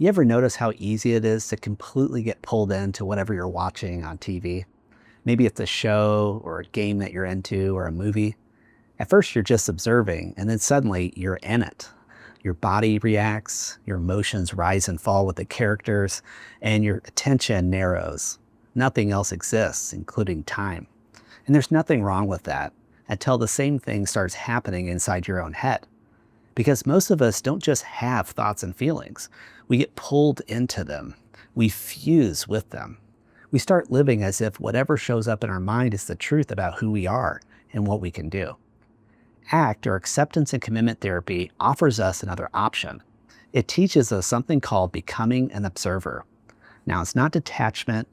You ever notice how easy it is to completely get pulled into whatever you're watching on TV? Maybe it's a show or a game that you're into or a movie. At first, you're just observing, and then suddenly you're in it. Your body reacts, your emotions rise and fall with the characters, and your attention narrows. Nothing else exists, including time. And there's nothing wrong with that until the same thing starts happening inside your own head. Because most of us don't just have thoughts and feelings. We get pulled into them. We fuse with them. We start living as if whatever shows up in our mind is the truth about who we are and what we can do. ACT, or Acceptance and Commitment Therapy, offers us another option. It teaches us something called becoming an observer. Now, it's not detachment,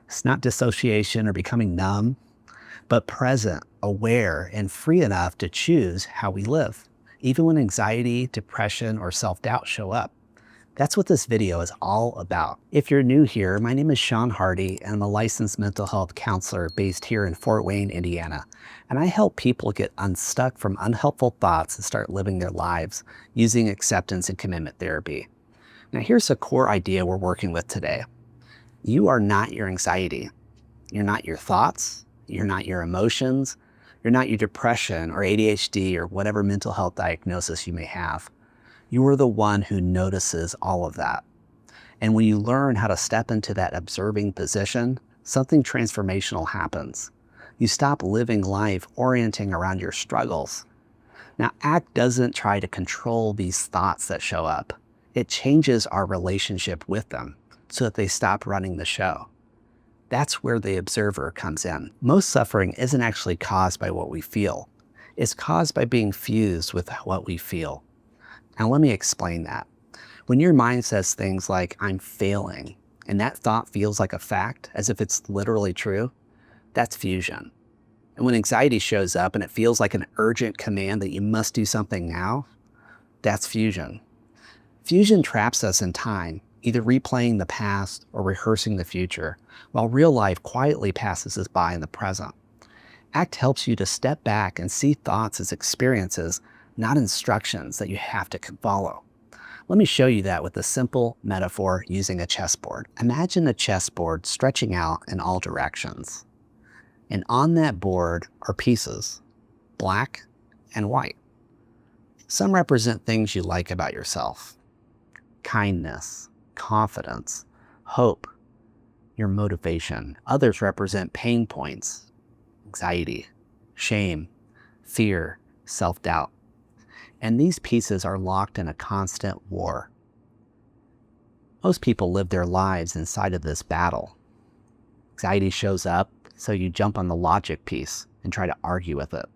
it's not dissociation or becoming numb, but present, aware, and free enough to choose how we live, even when anxiety, depression, or self-doubt show up. That's what this video is all about. If you're new here, my name is Sean Hardy, and I'm a licensed mental health counselor based here in Fort Wayne, Indiana. And I help people get unstuck from unhelpful thoughts and start living their lives using acceptance and commitment therapy. Now, here's a core idea we're working with today. You are not your anxiety. You're not your thoughts. You're not your emotions. You're not your depression or ADHD or whatever mental health diagnosis you may have. You are the one who notices all of that. And when you learn how to step into that observing position, something transformational happens. You stop living life orienting around your struggles. Now, ACT doesn't try to control these thoughts that show up. It changes our relationship with them so that they stop running the show. That's where the observer comes in. Most suffering isn't actually caused by what we feel. It's caused by being fused with what we feel. Now, let me explain that. When your mind says things like, I'm failing, and that thought feels like a fact, as if it's literally true, that's fusion. And when anxiety shows up and it feels like an urgent command that you must do something now, that's fusion. Fusion traps us in time, either replaying the past or rehearsing the future, while real life quietly passes us by in the present. ACT helps you to step back and see thoughts as experiences, not instructions that you have to follow. Let me show you that with a simple metaphor using a chessboard. Imagine a chessboard stretching out in all directions. And on that board are pieces, black and white. Some represent things you like about yourself: kindness, confidence, hope, your motivation. Others represent pain points: anxiety, shame, fear, self-doubt. And these pieces are locked in a constant war. Most people live their lives inside of this battle. Anxiety shows up, so you jump on the logic piece and try to argue with it.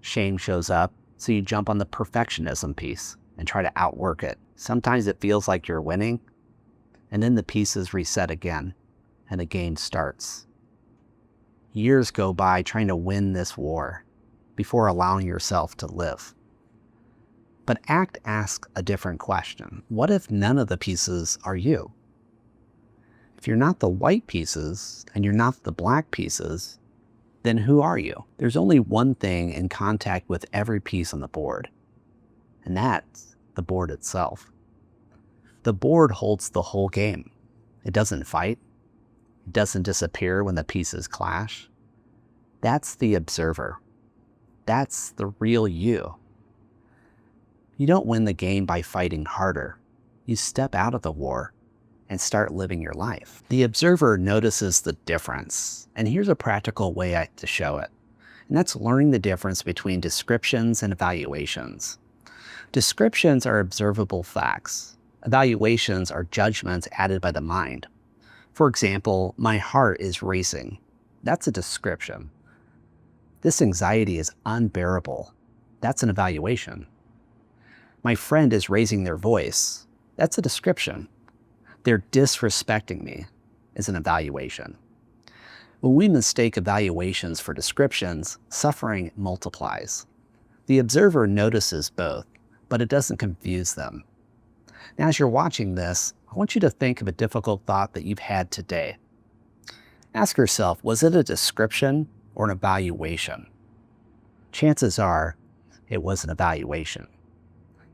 Shame shows up, so you jump on the perfectionism piece and try to outwork it. Sometimes it feels like you're winning, and then the pieces reset again, and the game starts. Years go by trying to win this war before allowing yourself to live. But ACT asks a different question. What if none of the pieces are you? If you're not the white pieces and you're not the black pieces, then who are you? There's only one thing in contact with every piece on the board, and that's the board itself. The board holds the whole game. It doesn't fight. It doesn't disappear when the pieces clash. That's the observer. That's the real you. You don't win the game by fighting harder. You step out of the war and start living your life. The observer notices the difference, and here's a practical way to show it. And that's learning the difference between descriptions and evaluations. Descriptions are observable facts. Evaluations are judgments added by the mind. For example, my heart is racing. That's a description. This anxiety is unbearable. That's an evaluation. My friend is raising their voice. That's a description. They're disrespecting me is an evaluation. When we mistake evaluations for descriptions, suffering multiplies. The observer notices both, but it doesn't confuse them. Now, as you're watching this, I want you to think of a difficult thought that you've had today. Ask yourself, was it a description or an evaluation? Chances are it was an evaluation.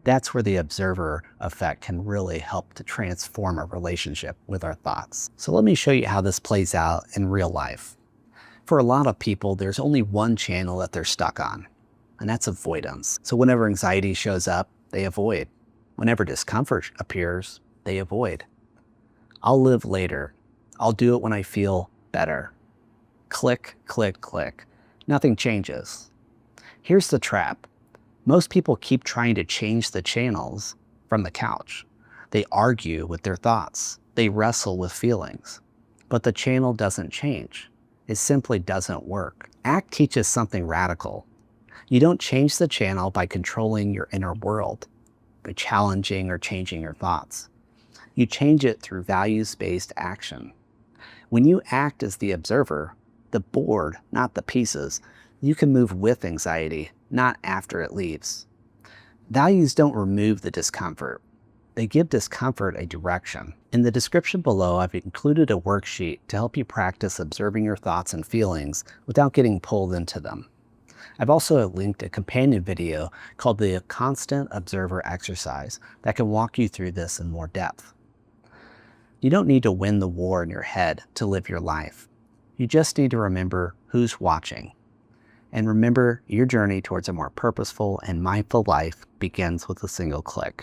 That's where the observer effect can really help to transform our relationship with our thoughts. So let me show you how this plays out in real life. For a lot of people, there's only one channel that they're stuck on, and that's avoidance. So whenever anxiety shows up, they avoid. Whenever discomfort appears, they avoid. I'll live later. I'll do it when I feel better. Click, click, click. Nothing changes. Here's the trap. Most people keep trying to change the channels from the couch. They argue with their thoughts. They wrestle with feelings. But the channel doesn't change. It simply doesn't work. ACT teaches something radical. You don't change the channel by controlling your inner world, by challenging or changing your thoughts. You change it through values-based action. When you act as the observer, the board, not the pieces, you can move with anxiety, not after it leaves. Values don't remove the discomfort. They give discomfort a direction. In the description below, I've included a worksheet to help you practice observing your thoughts and feelings without getting pulled into them. I've also linked a companion video called the Constant Observer Exercise that can walk you through this in more depth. You don't need to win the war in your head to live your life. You just need to remember who's watching. And remember, your journey towards a more purposeful and mindful life begins with a single click.